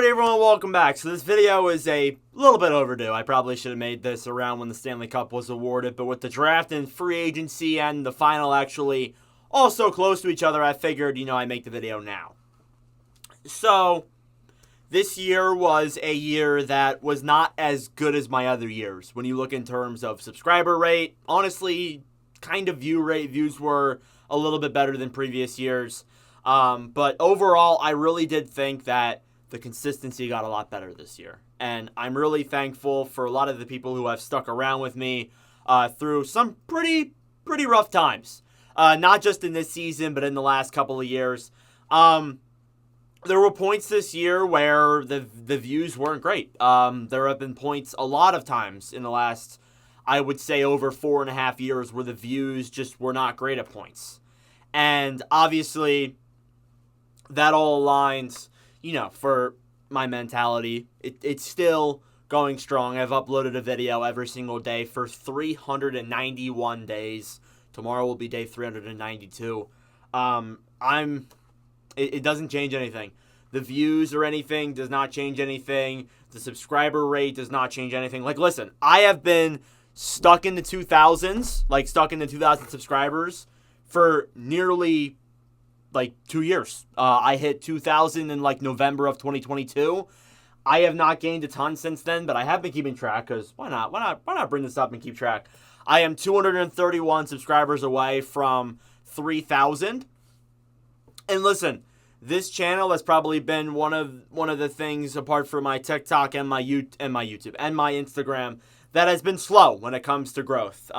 Alright everyone, welcome back. So this video is a little bit overdue. I probably should have made this around when the Stanley Cup was awarded, but with the draft and free agency and the final actually all so close to each other, I figured, I make the video now. So, this year was a year that was not as good as my other years. When you look in terms of subscriber rate, honestly, kind of views were a little bit better than previous years. But overall, I really did think that the consistency got a lot better this year. And I'm really thankful for a lot of the people who have stuck around with me through some pretty rough times. Not just in this season, but in the last couple of years. There were points this year where the views weren't great. There have been points a lot of times in the last, I would say, over 4.5 years where the views just were not great at points. And obviously, that all aligns, for my mentality. It's still going strong. I've uploaded a video every single day for 391 days. Tomorrow will be day 392. It doesn't change anything. The views or anything does not change anything. The subscriber rate does not change anything. Like, listen, I have been stuck in the 2000s, stuck in the 2,000 subscribers for nearly 2 years. I hit 2,000 in November of 2022. I have not gained a ton since then, but I have been keeping track because why not? Why not bring this up and keep track? I am 231 subscribers away from 3,000. And listen, this channel has probably been one of the things, apart from my TikTok and my YouTube and my Instagram, that has been slow when it comes to growth.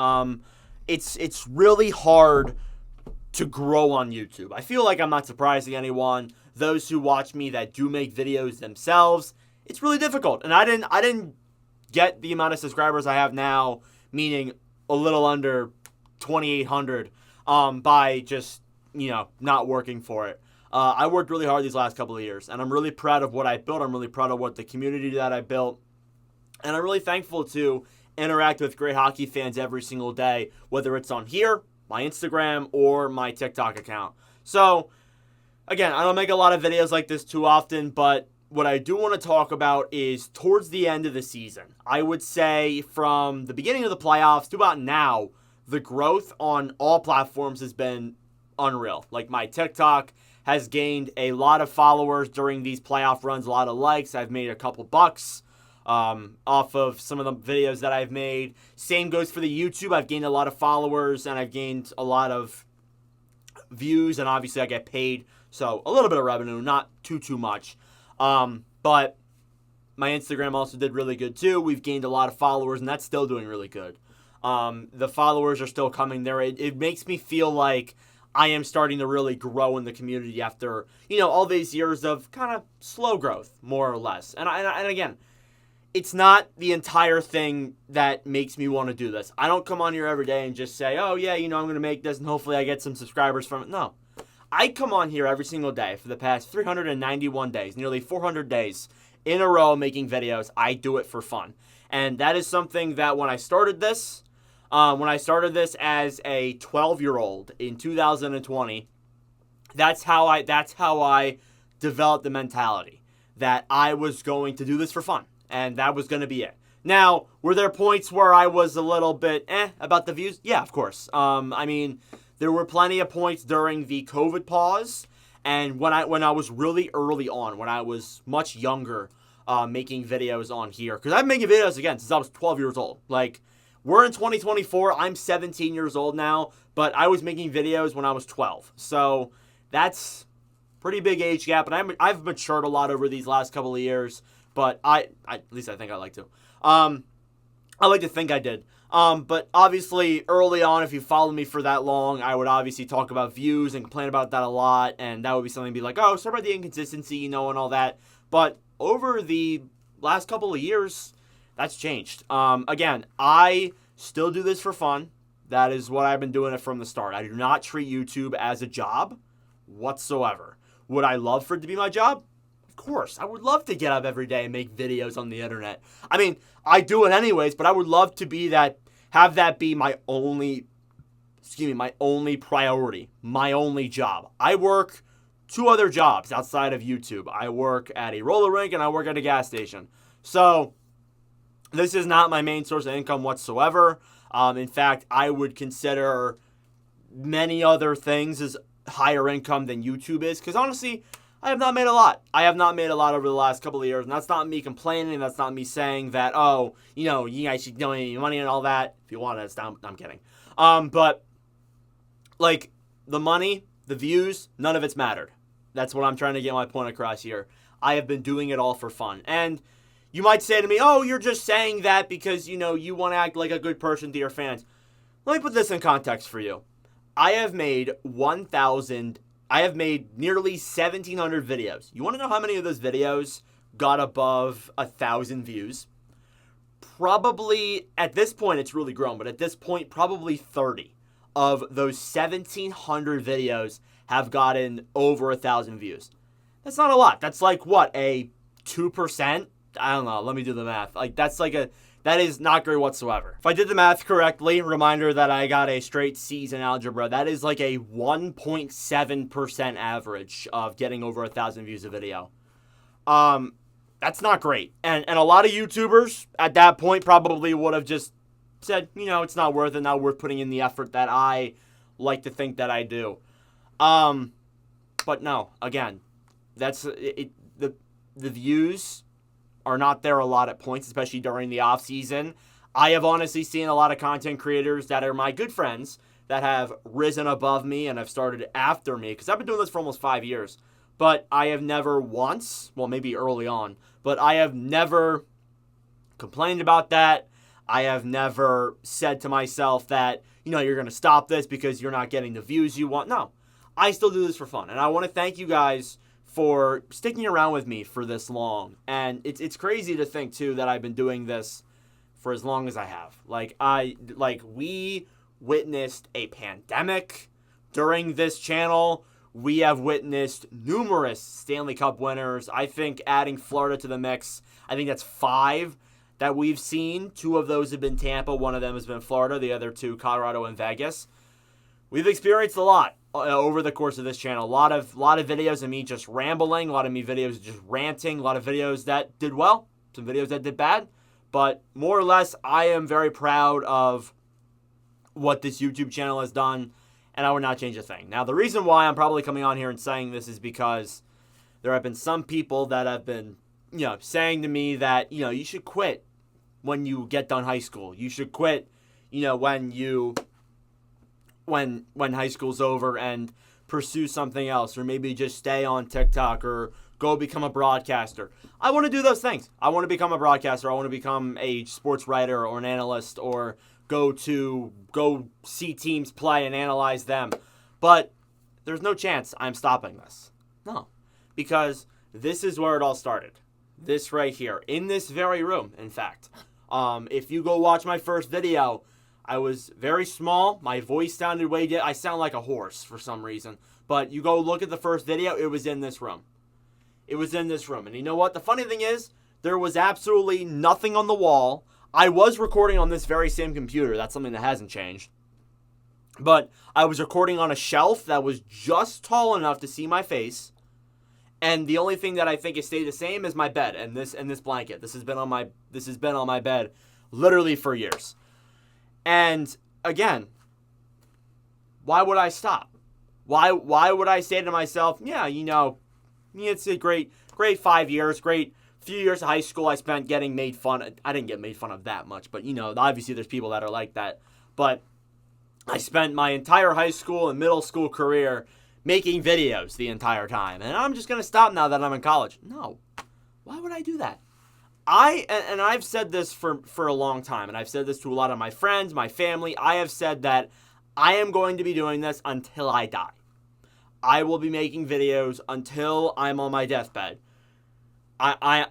It's really hard to grow on YouTube. I feel like I'm not surprising anyone. Those who watch me that do make videos themselves, it's really difficult. And I didn't get the amount of subscribers I have now, meaning a little under 2,800, by just, not working for it. I worked really hard these last couple of years, and I'm really proud of what I built. I'm really proud of what the community that I built. And I'm really thankful to interact with great hockey fans every single day, whether it's on here, my Instagram, or my TikTok account. So, again, I don't make a lot of videos like this too often, but what I do want to talk about is towards the end of the season. I would say from the beginning of the playoffs to about now, the growth on all platforms has been unreal. My TikTok has gained a lot of followers during these playoff runs, a lot of likes. I've made a couple bucks off of some of the videos that I've made. Same goes for the YouTube. I've gained a lot of followers and I've gained a lot of views, and obviously I get paid, so a little bit of revenue, not too much. But my Instagram also did really good too. We've gained a lot of followers, and that's still doing really good. The followers are still coming there. It makes me feel like I am starting to really grow in the community after, all these years of kind of slow growth, more or less. And again, it's not the entire thing that makes me want to do this. I don't come on here every day and just say, oh yeah, I'm going to make this and hopefully I get some subscribers from it. No. I come on here every single day for the past 391 days, nearly 400 days in a row making videos. I do it for fun. And that is something that when I started this as a 12-year-old in 2020, that's how I developed the mentality that I was going to do this for fun. And that was going to be it. Now, were there points where I was a little bit about the views? Yeah, of course. There were plenty of points during the COVID pause, and when I was really early on, when I was much younger, making videos on here. Because I've been making videos, again, since I was 12 years old. We're in 2024. I'm 17 years old now, but I was making videos when I was 12. So that's pretty big age gap, and I've matured a lot over these last couple of years. But at least I think I like to. I like to think I did. But obviously, early on, if you followed me for that long, I would obviously talk about views and complain about that a lot. And that would be something to be like, oh, sorry about the inconsistency, and all that. But over the last couple of years, that's changed. Again, I still do this for fun. That is what I've been doing it from the start. I do not treat YouTube as a job whatsoever. Would I love for it to be my job? Of course, I would love to get up every day and make videos on the internet. I do it anyways, but I would love to have that be my only priority, my only job. I work two other jobs outside of YouTube. I work at a roller rink and I work at a gas station. So this is not my main source of income whatsoever. In fact, I would consider many other things as higher income than YouTube is, because honestly, I have not made a lot. I have not made a lot over the last couple of years, and that's not me complaining. That's not me saying that, oh, you know, you guys should donate any money and all that. If you want it, I'm kidding. But, like, the money, the views, none of it's mattered. That's what I'm trying to get my point across here. I have been doing it all for fun. And you might say to me, oh, you're just saying that because, you know, you want to act like a good person to your fans. Let me put this in context for you. I have made nearly 1,700 videos. You want to know how many of those videos got above 1,000 views? Probably, at this point, it's really grown, but at this point, probably 30 of those 1,700 videos have gotten over 1,000 views. That's not a lot. That's like, what, a 2%? I don't know. Let me do the math. Like, that is not great whatsoever. If I did the math correctly, reminder that I got a straight C's in algebra, that is like a 1.7% average of getting over 1,000 views a video. That's not great. And a lot of YouTubers at that point probably would have just said, you know, it's not worth it, not worth putting in the effort that I like to think that I do. But no, again, that's it. The views are not there a lot at points, especially during the off season. I have honestly seen a lot of content creators that are my good friends that have risen above me and have started after me, because I've been doing this for almost 5 years. But I have never once, well, maybe early on, but I have never complained about that. I have never said to myself that, you know, you're going to stop this because you're not getting the views you want. No, I still do this for fun. And I want to thank you guys for sticking around with me for this long. And it's crazy to think, too, that I've been doing this for as long as I have. We witnessed a pandemic during this channel. We have witnessed numerous Stanley Cup winners. I think adding Florida to the mix, I think that's 5 that we've seen. 2 of those have been Tampa. 1 of them has been Florida. The other 2, Colorado and Vegas. We've experienced a lot over the course of this channel. A lot of videos of me just rambling. A lot of me videos just ranting. A lot of videos that did well. Some videos that did bad. But more or less, I am very proud of what this YouTube channel has done, and I would not change a thing. Now, the reason why I'm probably coming on here and saying this is because there have been some people that have been, you know, saying to me that, you know, you should quit when you get done high school. You should quit, you know, when high school's over and pursue something else, or maybe just stay on TikTok or go become a broadcaster. I want to do those things. I want to become a broadcaster. I want to become a sports writer or an analyst, or go see teams play and analyze them. But there's no chance I'm stopping this. No. Because this is where it all started. This right here. In this very room, in fact. If you go watch my first video, I was very small. My voice sounded I sound like a horse for some reason. But you go look at the first video, it was in this room. It was in this room. And you know what? The funny thing is, there was absolutely nothing on the wall. I was recording on this very same computer. That's something that hasn't changed. But I was recording on a shelf that was just tall enough to see my face. And the only thing that I think has stayed the same is my bed and this blanket. This has been on my bed literally for years. And again, why would I stop? Why would I say to myself, yeah, you know, it's a great 5 years, great few years of high school I spent getting made fun of. I didn't get made fun of that much, but, you know, obviously there's people that are like that. But I spent my entire high school and middle school career making videos the entire time. And I'm just going to stop now that I'm in college. No. Why would I do that? I've said this for a long time, and I've said this to a lot of my friends, my family. I have said that I am going to be doing this until I die. I will be making videos until I'm on my deathbed. I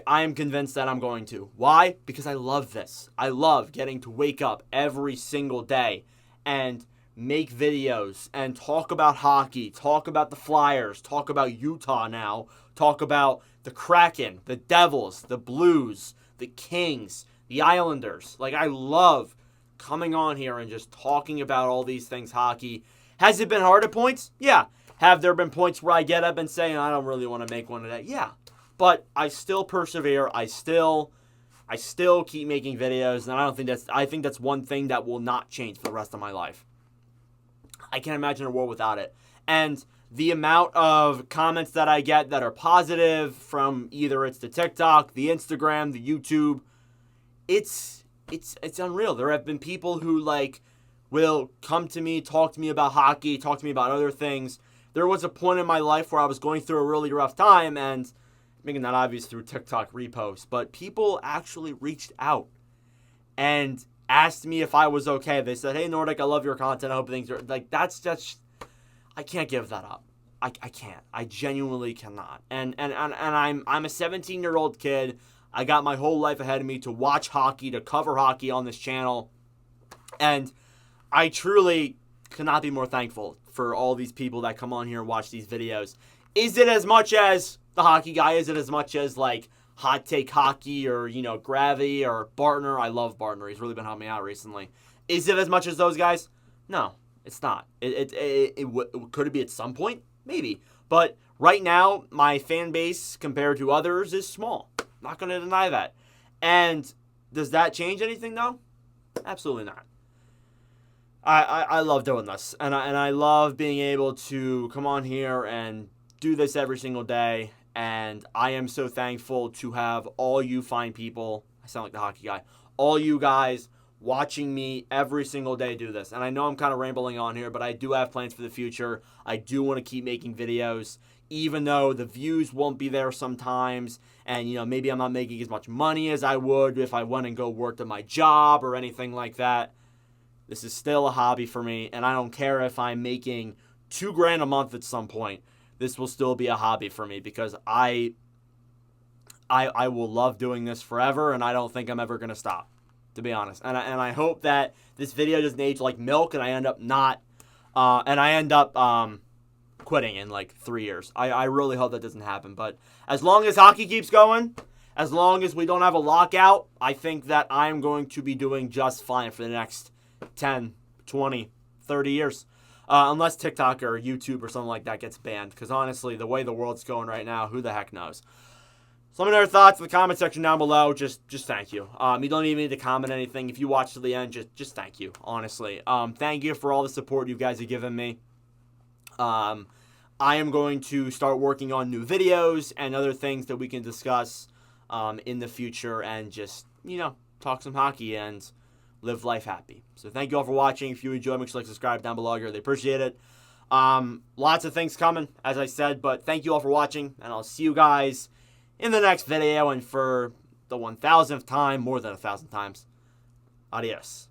am convinced that I'm going to. Why? Because I love this. I love getting to wake up every single day and make videos and talk about hockey, talk about the Flyers, talk about Utah now, talk about the Kraken, the Devils, the Blues, the Kings, the Islanders. Like, I love coming on here and just talking about all these things hockey. Has it been hard at points? Yeah. Have there been points where I get up and say, I don't really want to make one today? Yeah. But I still persevere. I still keep making videos, and I think that's one thing that will not change for the rest of my life. I can't imagine a world without it. And the amount of comments that I get that are positive from either it's the TikTok, the Instagram, the YouTube, it's unreal. There have been people who will come to me, talk to me about hockey, talk to me about other things. There was a point in my life where I was going through a really rough time, and making that obvious through TikTok reposts, but people actually reached out and asked me if I was okay. They said, "Hey Nordic, I love your content. I hope things are that's I can't give that up. I can't. I genuinely cannot. And I'm a 17-year-old kid. I got my whole life ahead of me to watch hockey, to cover hockey on this channel. And I truly cannot be more thankful for all these people that come on here and watch these videos. Is it as much as the hockey guy? Is it as much as Hot Take Hockey or, Gravity or Bartner? I love Bartner. He's really been helping me out recently. Is it as much as those guys? No, it's not. Could it be at some point? Maybe. But right now, my fan base compared to others is small. Not going to deny that. And does that change anything, though? Absolutely not. I love doing this. And I love being able to come on here and do this every single day. And I am so thankful to have all you fine people, I sound like the hockey guy, all you guys watching me every single day do this. And I know I'm kind of rambling on here, but I do have plans for the future. I do want to keep making videos, even though the views won't be there sometimes. And, maybe I'm not making as much money as I would if I went and go work at my job or anything like that. This is still a hobby for me, and I don't care if I'm making $2,000 a month at some point. This will still be a hobby for me because I will love doing this forever, and I don't think I'm ever going to stop, to be honest. And I hope that this video doesn't age like milk, and I end up quitting in 3 years. I really hope that doesn't happen. But as long as hockey keeps going, as long as we don't have a lockout, I think that I'm going to be doing just fine for the next 10, 20, 30 years. Unless TikTok or YouTube or something like that gets banned. Because honestly, the way the world's going right now, who the heck knows? So let me know your thoughts in the comment section down below. Just thank you. You don't even need to comment anything. If you watch to the end, just thank you, honestly. Thank you for all the support you guys have given me. I am going to start working on new videos and other things that we can discuss in the future and just, talk some hockey and live life happy. So thank you all for watching. If you enjoyed, make sure to subscribe down below. I really appreciate it. Lots of things coming, as I said, but thank you all for watching, and I'll see you guys in the next video, and for the 1,000th time, more than 1,000 times, adios.